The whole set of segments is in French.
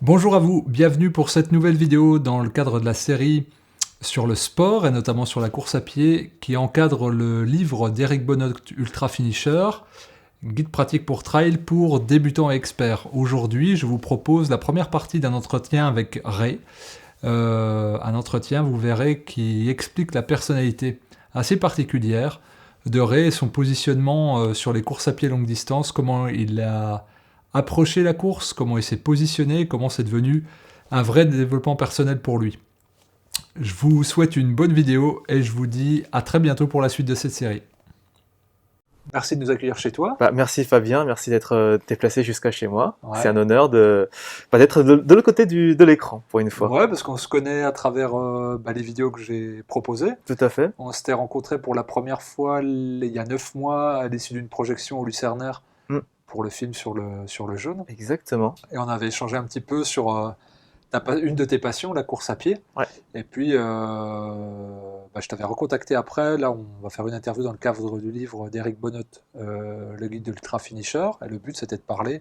Bonjour à vous, bienvenue pour cette nouvelle vidéo dans le cadre de la série sur le sport et notamment sur la course à pied qui encadre le livre d'Eric Bonnot Ultra Finisher, guide pratique pour trail pour débutants et experts. Aujourd'hui, je vous propose la première partie d'un entretien avec Ray. Un entretien, vous verrez, qui explique la personnalité assez particulière de Ray et son positionnement sur les courses à pied longue distance, comment il a approché la course, comment il s'est positionné, comment c'est devenu un vrai développement personnel pour lui. Je vous souhaite une bonne vidéo et je vous dis à très bientôt pour la suite de cette série. Merci de nous accueillir chez toi. Merci Fabien, merci d'être déplacé jusqu'à chez moi. Ouais. C'est un honneur d'être de l'autre côté de l'écran pour une fois. Ouais, parce qu'on se connaît à travers les vidéos que j'ai proposées. Tout à fait. On s'était rencontrés pour la première fois il y a 9 mois à l'issue d'une projection au Lucernaire pour le film sur le jaune. Exactement. Et on avait échangé un petit peu sur une de tes passions, la course à pied. Ouais. Et puis, je t'avais recontacté après. Là, on va faire une interview dans le cadre du livre d'Eric Bonnot, le guide de l'Ultra Finisher. Et le but, c'était de parler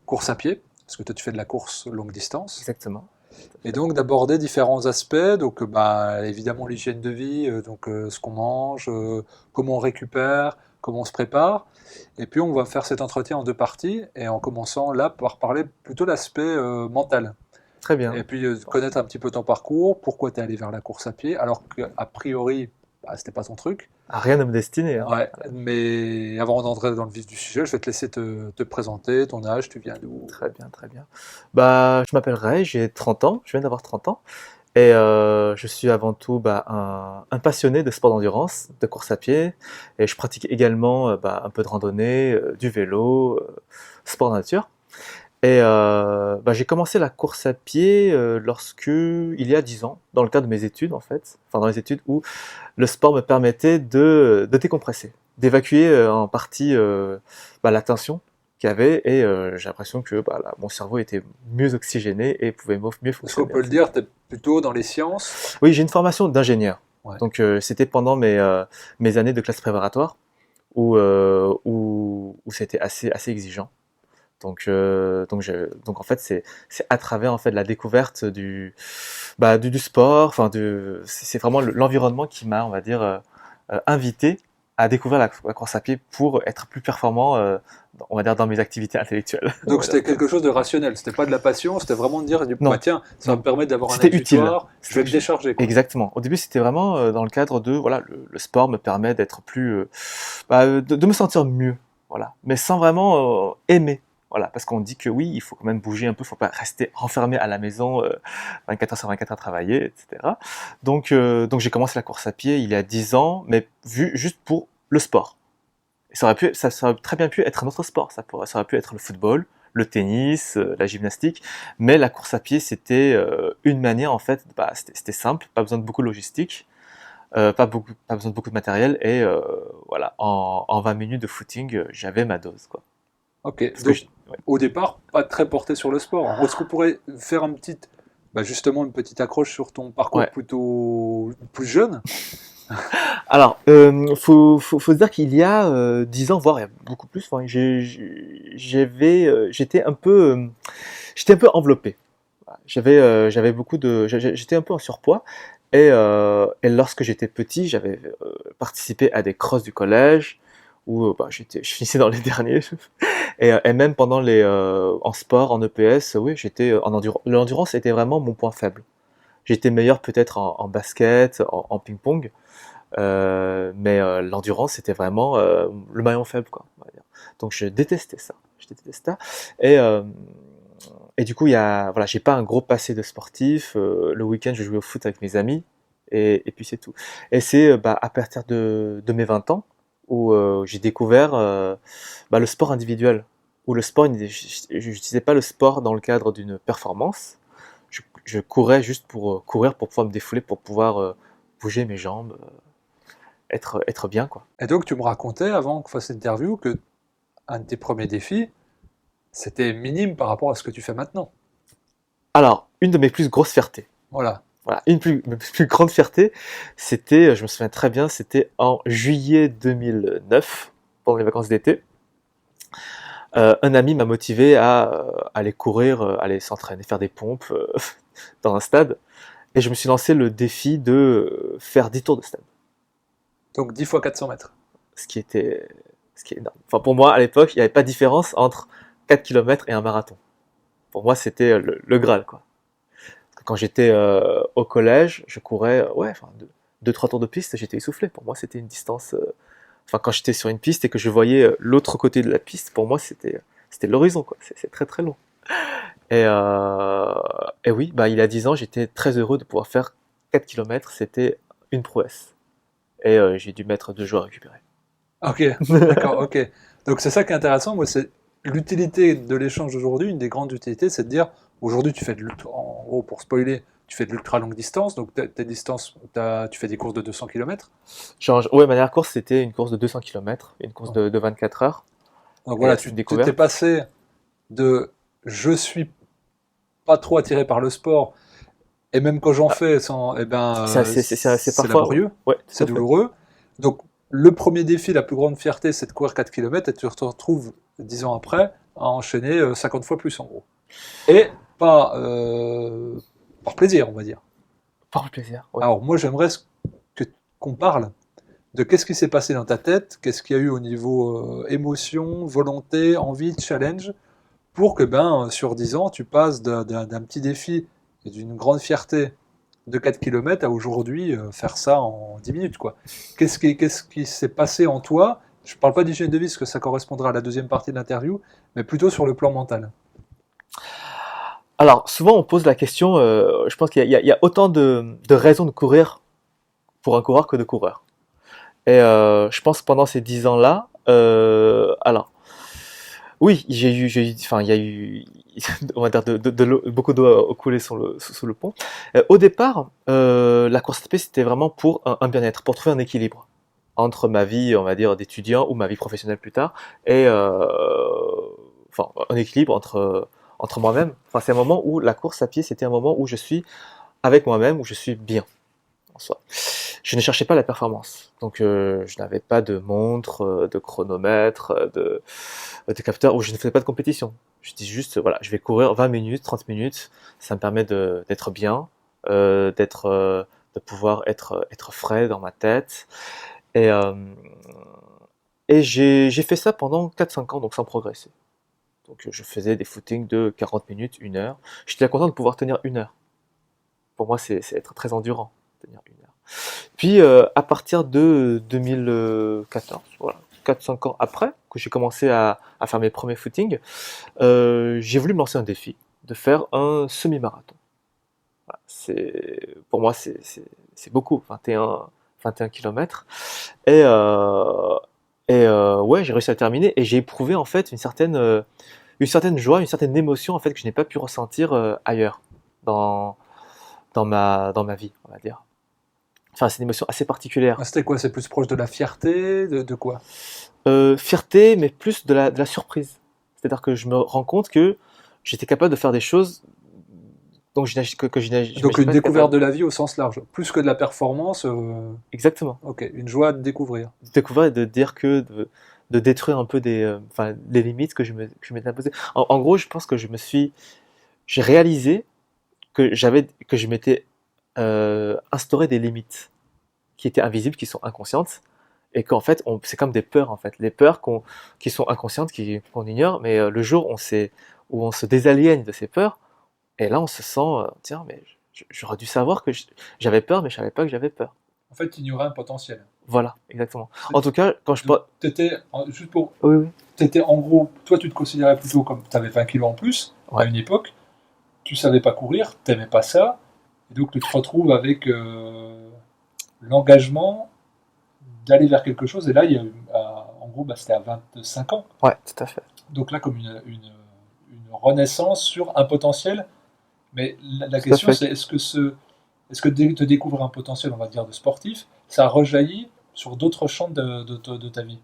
course à pied, parce que toi, tu fais de la course longue distance. Exactement. Et donc d'aborder différents aspects, donc évidemment l'hygiène de vie, ce qu'on mange, comment on récupère, comment on se prépare. Et puis on va faire cet entretien en deux parties, et en commençant là par parler plutôt de l'aspect mental. Très bien. Et puis connaître un petit peu ton parcours, pourquoi tu es allé vers la course à pied, alors qu'a priori, c'était pas ton truc. Rien ne me destinait. Hein. Ouais, mais avant d'entrer dans le vif du sujet, je vais te laisser te présenter, ton âge, tu viens d'où? Très bien, très bien. Je m'appelle Ray, j'ai 30 ans, je viens d'avoir 30 ans. Et je suis avant tout un passionné de sport d'endurance, de course à pied. Et je pratique également un peu de randonnée, du vélo, sport nature. Et j'ai commencé la course à pied il y a 10 ans, dans le cadre de mes études en fait, enfin dans les études où le sport me permettait de décompresser, d'évacuer en partie la tension qu'il y avait et j'ai l'impression que mon cerveau était mieux oxygéné et pouvait mieux Est-ce qu'on fonctionner. peut le dire, tu es plutôt dans les sciences? Oui, j'ai une formation d'ingénieur, Ouais. donc c'était pendant mes années de classe préparatoire où c'était assez exigeant. Donc en fait c'est à travers en fait la découverte du sport, c'est vraiment l'environnement qui m'a, on va dire, invité à découvrir la course à pied pour être plus performant, on va dire, dans mes activités intellectuelles. Donc c'était quelque chose de rationnel, c'était pas de la passion, c'était vraiment de dire Non, tiens, ça va me permettre d'avoir un c'était utile. exutoire, je vais me décharger. Quoi. Exactement. Au début, c'était vraiment dans le cadre de voilà, le sport me permet d'être plus, de me sentir mieux, voilà, mais sans vraiment aimer. Voilà, parce qu'on dit que oui, il faut quand même bouger un peu, il ne faut pas rester enfermé à la maison 24 heures sur 24 à travailler, etc. Donc j'ai commencé la course à pied il y a 10 ans, mais vu juste pour le sport. Et ça aurait très bien pu être un autre sport, ça aurait pu être le football, le tennis, la gymnastique, mais la course à pied c'était une manière en fait, c'était simple, pas besoin de beaucoup de logistique, pas besoin de beaucoup de matériel, et voilà, en 20 minutes de footing, j'avais ma dose, quoi. Ok, donc au départ, pas très porté sur le sport. Est-ce qu'on pourrait faire justement une petite accroche sur ton parcours plutôt plus jeune? Alors, faut se dire qu'il y a 10 ans, voire il y a beaucoup plus, j'étais un peu enveloppé. J'avais j'étais un peu en surpoids et lorsque j'étais petit, j'avais participé à des crosses du collège où je finissais dans les derniers et même pendant en sport, en EPS, oui, j'étais en endurance. L'endurance était vraiment mon point faible. J'étais meilleur peut-être en basket, en ping-pong. Mais l'endurance c'était vraiment le maillon faible, quoi, on va dire. Donc je détestais ça, et du coup voilà, j'ai pas un gros passé de sportif. Le week-end je jouais au foot avec mes amis et puis c'est tout. Et c'est à partir de mes 20 ans où j'ai découvert le sport individuel, où le sport, j'utilisais pas le sport dans le cadre d'une performance. Je courais juste pour courir, pour pouvoir me défouler, pour pouvoir bouger mes jambes, être bien, quoi. Et donc tu me racontais avant qu'on fasse cette interview que un de tes premiers défis, c'était minime par rapport à ce que tu fais maintenant. Alors, une de mes plus grosses fiertés. Voilà. Voilà, mes plus grandes fiertés, c'était, je me souviens très bien, c'était en juillet 2009, pendant les vacances d'été. Un ami m'a motivé à aller courir, aller s'entraîner, faire des pompes dans un stade. Et je me suis lancé le défi de faire 10 tours de stade. Donc 10 fois 400 mètres. Ce qui était, ce qui est énorme. Enfin, pour moi, à l'époque, il n'y avait pas de différence entre 4 km et un marathon. Pour moi, c'était le Graal, quoi. Quand j'étais au collège, je courais, ouais, enfin, 2-3 tours de piste, j'étais essoufflé. Pour moi, c'était une distance. Enfin, quand j'étais sur une piste et que je voyais l'autre côté de la piste, pour moi, c'était l'horizon, quoi. C'est très très long. Et, et oui, bah, il y a 10 ans, j'étais très heureux de pouvoir faire 4 km. C'était une prouesse. Et j'ai dû mettre 2 jours à récupérer. Ok, d'accord, ok. Donc c'est ça qui est intéressant, moi, c'est l'utilité de l'échange d'aujourd'hui, une des grandes utilités, c'est de dire, aujourd'hui tu fais de l'ultra, en gros pour spoiler, tu fais de l'ultra longue distance, donc tes distances, tu fais des courses de 200 km. Ouais, ma dernière course, c'était une course de 200 km, une course de 24 heures. Donc Et là, voilà, c'est une tu t'es découverte. passé de je suis pas trop attiré par le sport, et même quand j'en Ah, fais, sans, eh ben, c'est c'est parfois. laborieux, Ouais, tout c'est à fait. douloureux. Donc, le premier défi, la plus grande fierté, c'est de courir 4 km et tu te retrouves 10 ans après à enchaîner 50 fois plus en gros. Et pas par plaisir, on va dire. Par le plaisir, ouais. Alors, moi, j'aimerais que, qu'on parle de qu'est-ce qui s'est passé dans ta tête, qu'est-ce qu'il y a eu au niveau émotion, volonté, envie, challenge, pour que sur 10 ans, tu passes d'un petit défi et d'une grande fierté de 4 km à aujourd'hui faire ça en 10 minutes. Quoi. Qu'est-ce qui s'est passé en toi? Je ne parle pas d'hygiène de vie, parce que ça correspondra à la deuxième partie de l'interview, mais plutôt sur le plan mental. Alors, souvent, on pose la question, je pense qu'il y a autant de raisons de courir pour un coureur que de coureurs. Et je pense que pendant ces 10 ans-là, alors, oui, enfin, il y a eu, on va dire, beaucoup d'eau a coulé sous le pont. Au départ, la course à pied, c'était vraiment pour un bien-être, pour trouver un équilibre entre ma vie, on va dire, d'étudiant ou ma vie professionnelle plus tard, et enfin, un équilibre entre moi-même. Enfin, c'est un moment où la course à pied, c'était un moment où je suis avec moi-même, où je suis bien en soi. Je ne cherchais pas la performance. Donc, je n'avais pas de montre, de chronomètre, de capteur, où je ne faisais pas de compétition. Je dis juste, voilà, je vais courir 20 minutes, 30 minutes. Ça me permet d'être bien, de pouvoir être frais dans ma tête. Et, j'ai fait ça pendant 4-5 ans, donc sans progresser. Donc, je faisais des footings de 40 minutes, 1 heure. J'étais content de pouvoir tenir 1 heure. Pour moi, c'est être très endurant, tenir 1 heure. Puis à partir de 2014, voilà, 4-5 ans après que j'ai commencé à faire mes premiers footings, j'ai voulu me lancer un défi de faire un semi-marathon. Voilà, pour moi, c'est beaucoup, 21 km. Et, ouais, j'ai réussi à le terminer et j'ai éprouvé en fait une certaine joie, une certaine émotion en fait que je n'ai pas pu ressentir ailleurs dans, dans ma vie, on va dire. Enfin, c'est une émotion assez particulière. C'était quoi? C'est plus proche de la fierté, de quoi? Fierté, mais plus de la surprise. C'est-à-dire que je me rends compte que j'étais capable de faire des choses dont Donc j'imaginais une pas être découverte capable. de la vie au sens large, plus que de la performance. Exactement. Ok, une joie de découvrir. De découvrir et de dire de détruire un peu enfin, les limites que je m'étais imposées. En gros, je pense que j'ai réalisé que je m'étais instauré des limites qui étaient invisibles, qui sont inconscientes, et qu'en fait, c'est comme des peurs en fait, les peurs qui sont inconscientes, qu'on ignore, mais le jour où on se désaliène de ces peurs, et là on se sent, tiens, mais j'aurais dû savoir que j'avais peur, mais je savais pas que j'avais peur. En fait, tu ignorais un potentiel. Voilà, exactement. En tout cas, quand je Donc, pas, juste pour. oui, oui, T'étais en gros, toi tu te considérais plutôt comme tu avais 20 kilos en plus à ouais, une époque, tu savais pas courir, t'aimais pas ça, et donc tu te retrouves avec l'engagement d'aller vers quelque chose, et là il y a en gros c'était à 25 ans. ouais, tout à fait, Donc là comme une renaissance sur un potentiel, mais la tout à question fait. c'est est-ce que te découvrir un potentiel, on va dire, de sportif, ça rejaillit sur d'autres champs de ta vie?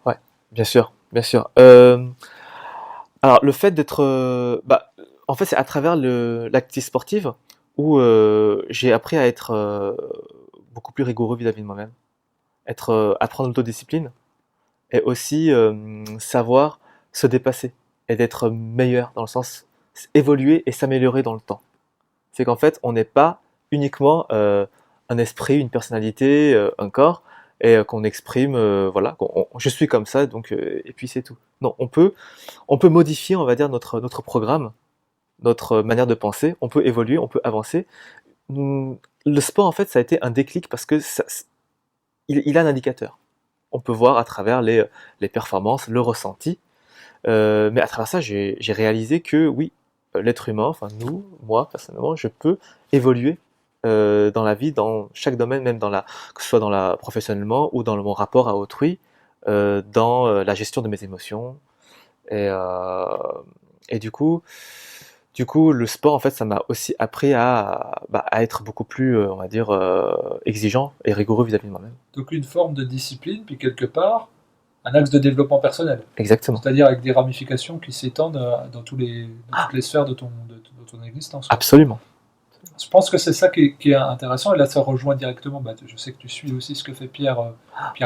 Ouais, bien sûr, bien sûr. Alors le fait d'être, bah, en fait, c'est à travers l'activité sportive où j'ai appris à être beaucoup plus rigoureux vis-à-vis de moi-même, apprendre l'autodiscipline et aussi savoir se dépasser et d'être meilleur, dans le sens évoluer et s'améliorer dans le temps. C'est qu'en fait, on n'est pas uniquement un esprit, une personnalité, un corps, et qu'on exprime, voilà, je suis comme ça, donc et puis c'est tout. Non, on peut modifier, on va dire, notre programme, notre manière de penser, on peut évoluer, on peut avancer. Le sport, en fait, ça a été un déclic parce que il a un indicateur. On peut voir à travers les performances, le ressenti, mais à travers ça, j'ai réalisé que oui, l'être humain, enfin nous, moi personnellement, je peux évoluer dans la vie, dans chaque domaine, même que ce soit professionnellement ou dans mon rapport à autrui, dans la gestion de mes émotions. Et, euh, et du coup, le sport, en fait, ça m'a aussi appris à être beaucoup plus, on va dire, exigeant et rigoureux vis-à-vis de moi-même. Donc une forme de discipline, puis quelque part, un axe de développement personnel. Exactement. C'est-à-dire avec des ramifications qui s'étendent dans toutes les sphères de ton existence. Absolument. Je pense que c'est ça qui est intéressant, et là ça rejoint directement, je sais que tu suis aussi ce que fait Pierre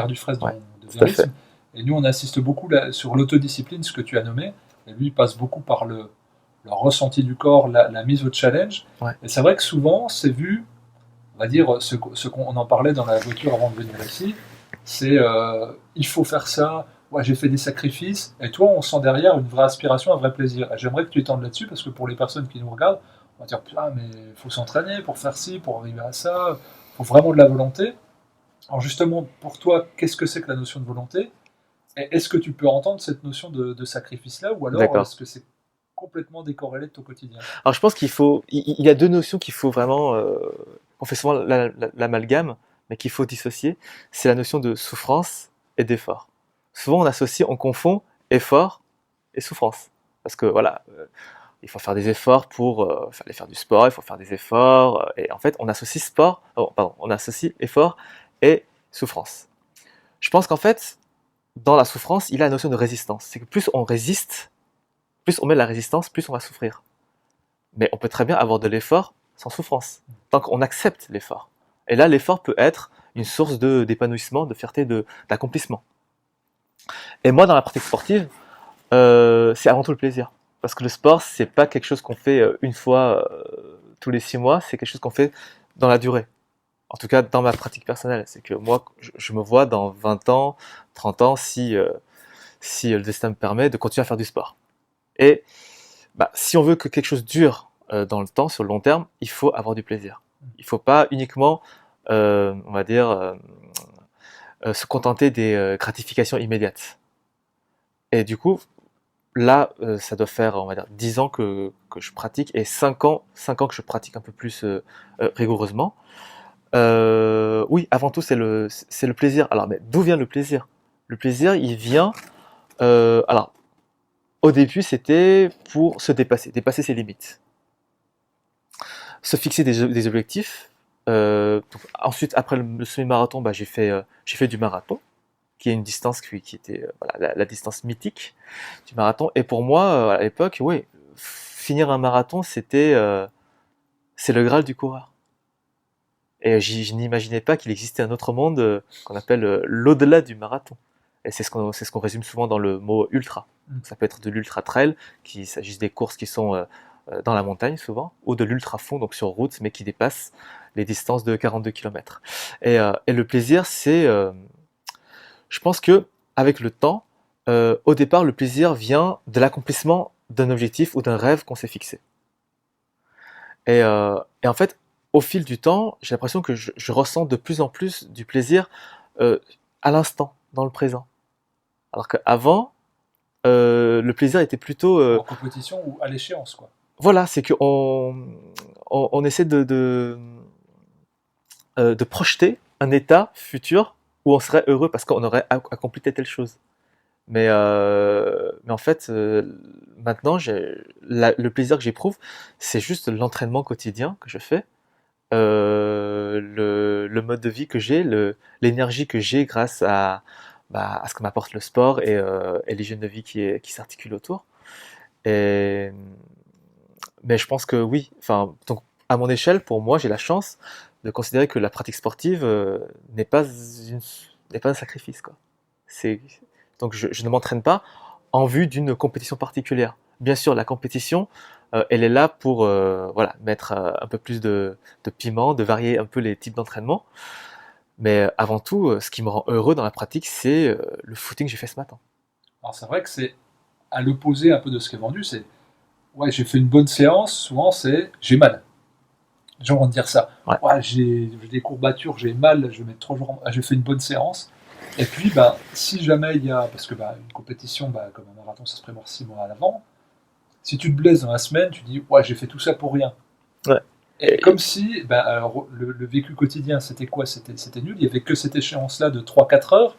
Dufresne Ouais, de tout à fait. Vérisme, et nous on insiste beaucoup là, sur l'autodiscipline, ce que tu as nommé, et lui il passe beaucoup par le ressenti du corps, la mise au challenge, Ouais. et c'est vrai que souvent c'est vu, on va dire, ce qu'on en parlait dans la voiture avant de venir ici, c'est il faut faire ça, ouais, j'ai fait des sacrifices, et toi on sent derrière une vraie aspiration, un vrai plaisir. Et j'aimerais que tu étendes là-dessus, parce que pour les personnes qui nous regardent, on va dire, ah, mais il faut s'entraîner pour faire ci, pour arriver à ça, il faut vraiment de la volonté. Alors justement, pour toi, qu'est-ce que c'est que la notion de volonté? Et est-ce que tu peux entendre cette notion de sacrifice-là, ou alors est-ce que c'est complètement décorrélé de ton quotidien? Alors je pense il y a deux notions qu'il faut vraiment, on fait souvent l'amalgame, mais qu'il faut dissocier. C'est la notion de souffrance et d'effort. Souvent on confond effort et souffrance. Parce que voilà, il faut faire des efforts pour aller faire du sport, il faut faire des efforts, et en fait on associe effort et souffrance. Je pense qu'en fait, dans la souffrance, il y a la notion de résistance. C'est que plus on résiste, plus on met de la résistance, plus on va souffrir. Mais on peut très bien avoir de l'effort sans souffrance, tant qu'on accepte l'effort. Et là, l'effort peut être une source d'épanouissement, de fierté, d'accomplissement. Et moi, dans la pratique sportive, c'est avant tout le plaisir. Parce que le sport, c'est pas quelque chose qu'on fait une fois tous les 6 mois, c'est quelque chose qu'on fait dans la durée. En tout cas, dans ma pratique personnelle. C'est que moi, je me vois dans 20 ans, 30 ans, si le destin me permet, de continuer à faire du sport. Et si on veut que quelque chose dure dans le temps, sur le long terme, il faut avoir du plaisir. Il ne faut pas uniquement, on va dire, se contenter des gratifications immédiates. Et du coup, là, ça doit faire, on va dire, 10 ans que je pratique, et 5 ans que je pratique un peu plus rigoureusement. Oui, avant tout, c'est le plaisir. Alors, mais d'où vient le plaisir? Le plaisir, il vient... alors, au début, c'était pour se dépasser ses limites. Se fixer des objectifs. Ensuite, après le semi-marathon, j'ai fait du marathon, qui est une distance qui était voilà, la distance mythique du marathon. Et pour moi, à l'époque, oui, finir un marathon, c'est le Graal du coureur. Et je n'imaginais pas qu'il existait un autre monde qu'on appelle l'au-delà du marathon. Et c'est ce qu'on résume souvent dans le mot ultra. Ça peut être de l'ultra trail, qu'il s'agisse des courses qui sont dans la montagne souvent, ou de l'ultra fond, donc sur route, mais qui dépassent les distances de 42 km. Et le plaisir, je pense que avec le temps, au départ, le plaisir vient de l'accomplissement d'un objectif ou d'un rêve qu'on s'est fixé. Et en fait, au fil du temps, j'ai l'impression que je ressens de plus en plus du plaisir à l'instant, dans le présent. Alors qu'avant, le plaisir était plutôt... en compétition ou à l'échéance, quoi. Voilà, c'est qu'on essaie de projeter un état futur où on serait heureux parce qu'on aurait accompli telle chose. Mais en fait, maintenant, le plaisir que j'éprouve, c'est juste l'entraînement quotidien que je fais, le mode de vie que j'ai, l'énergie que j'ai grâce à ce que m'apporte le sport et l'hygiène de vie qui s'articule autour. Mais je pense que oui, donc à mon échelle, pour moi, j'ai la chance de considérer que la pratique sportive n'est pas un sacrifice, quoi. Donc je ne m'entraîne pas en vue d'une compétition particulière. Bien sûr, la compétition, elle est là pour voilà, mettre un peu plus de piment, de varier un peu les types d'entraînement. Mais avant tout, ce qui me rend heureux dans la pratique, c'est le footing que j'ai fait ce matin. Alors c'est vrai que c'est à l'opposé un peu de ce qui est vendu, c'est ouais, j'ai fait une bonne séance, souvent c'est j'ai mal. Les gens vont te dire ça. Ouais. Ouais, j'ai des courbatures, j'ai mal, je vais mettre 3 jours, j'ai fait une bonne séance. Et puis, bah, si jamais il y a, parce que bah, une compétition, bah, comme un marathon, ça se prépare 6 mois à l'avant, si tu te blesses dans la semaine, tu dis, ouais, j'ai fait tout ça pour rien. Ouais. Et comme si bah, alors, le vécu quotidien, c'était quoi? C'était nul, il n'y avait que cette échéance-là de 3-4 heures.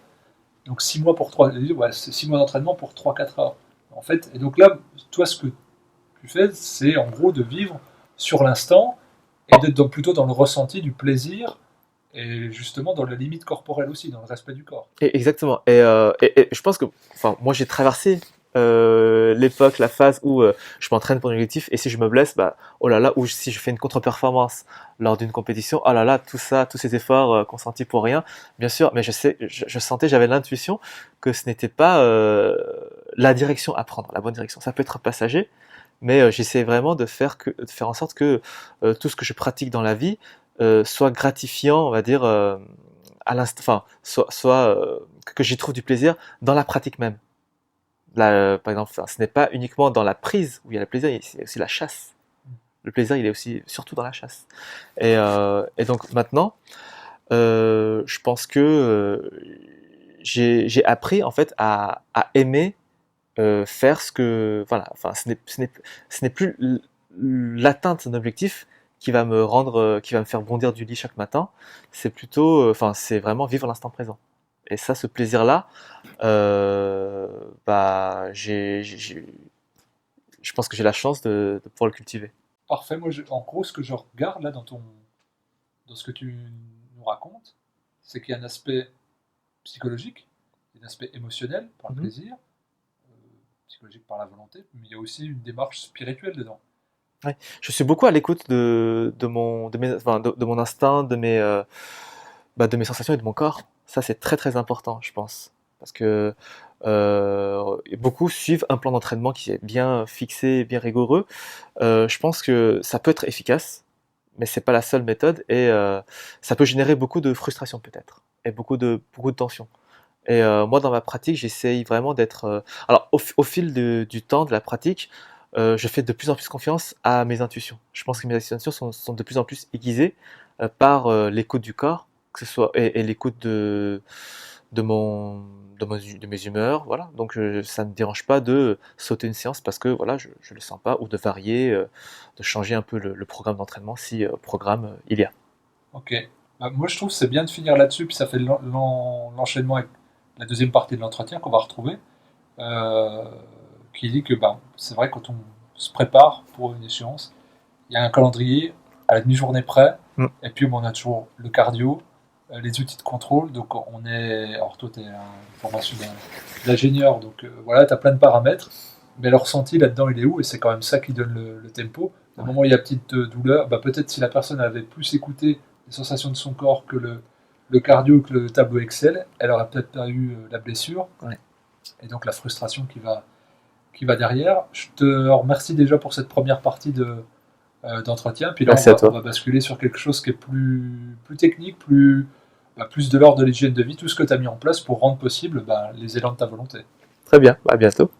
Donc 6 mois pour 3, ouais, c'est 6 mois d'entraînement pour 3-4 heures. En fait, et donc là, toi, ce que tu fais, c'est en gros de vivre sur l'instant et d'être plutôt dans le ressenti du plaisir et justement dans la limite corporelle aussi, dans le respect du corps. Exactement. Et je pense que, enfin, moi j'ai traversé l'époque, la phase où je m'entraîne pour un objectif et si je me blesse, bah, oh là là, ou si je fais une contre-performance lors d'une compétition, oh là là, tout ça, tous ces efforts consentis pour rien, bien sûr, mais je sentais, j'avais l'intuition que ce n'était pas la direction à prendre, la bonne direction. Ça peut être passager, mais j'essaie vraiment de faire en sorte que tout ce que je pratique dans la vie soit gratifiant, on va dire, à l'instant, enfin, que j'y trouve du plaisir dans la pratique même. Là, par exemple, enfin, ce n'est pas uniquement dans la prise où il y a le plaisir, il y a aussi la chasse. Le plaisir, il est aussi surtout dans la chasse. Et donc maintenant, je pense que j'ai appris en fait à aimer faire ce que voilà. Enfin, ce n'est plus l'atteinte d'un objectif qui va me rendre, qui va me faire bondir du lit chaque matin. C'est plutôt, enfin, c'est vraiment vivre l'instant présent. Et ça, ce plaisir-là, bah, je pense que j'ai la chance de pouvoir le cultiver. Parfait, moi en gros ce que je regarde là dans ce que tu nous racontes, c'est qu'il y a un aspect psychologique, un aspect émotionnel par le Mhm. plaisir, psychologique par la volonté, mais il y a aussi une démarche spirituelle dedans. Ouais. Je suis beaucoup à l'écoute de mon instinct, de mes sensations et de mon corps. Ça, c'est très très important, je pense. Parce que beaucoup suivent un plan d'entraînement qui est bien fixé, bien rigoureux. Je pense que ça peut être efficace, mais c'est pas la seule méthode et ça peut générer beaucoup de frustration peut-être et beaucoup de tension. Et moi, dans ma pratique, j'essaye vraiment d'être. Alors, au fil du temps, de la pratique, je fais de plus en plus confiance à mes intuitions. Je pense que mes intuitions sont de plus en plus aiguisées par l'écoute du corps, que ce soit et l'écoute de mon de mes humeurs, voilà. Donc ça ne me dérange pas de sauter une séance parce que voilà, je le sens pas, ou de varier, de changer un peu le programme d'entraînement si programme il y a. Ok. Bah, moi je trouve que c'est bien de finir là-dessus, puis ça fait l'enchaînement avec la deuxième partie de l'entretien qu'on va retrouver, euh, qui dit que bah, c'est vrai quand on se prépare pour une échéance, il y a un calendrier à la demi-journée près, Mm. et puis bon, on a toujours le cardio, les outils de contrôle. Donc on est. Alors toi, tu es en formation d'ingénieur, donc voilà, tu as plein de paramètres, mais le ressenti là-dedans, il est où? Et c'est quand même ça qui donne le tempo. Au Ouais. moment où il y a petite douleur, bah, peut-être si la personne avait plus écouté les sensations de son corps que le cardio, que le tableau Excel, elle aurait peut-être pas eu la blessure, Ouais. et donc la frustration qui va derrière. Je te remercie déjà pour cette première partie d'entretien. Puis là, Merci à on toi. va basculer sur quelque chose qui est plus technique, plus de l'ordre de l'hygiène de vie, tout ce que tu as mis en place pour rendre possible bah, les élans de ta volonté. Très bien. À bientôt.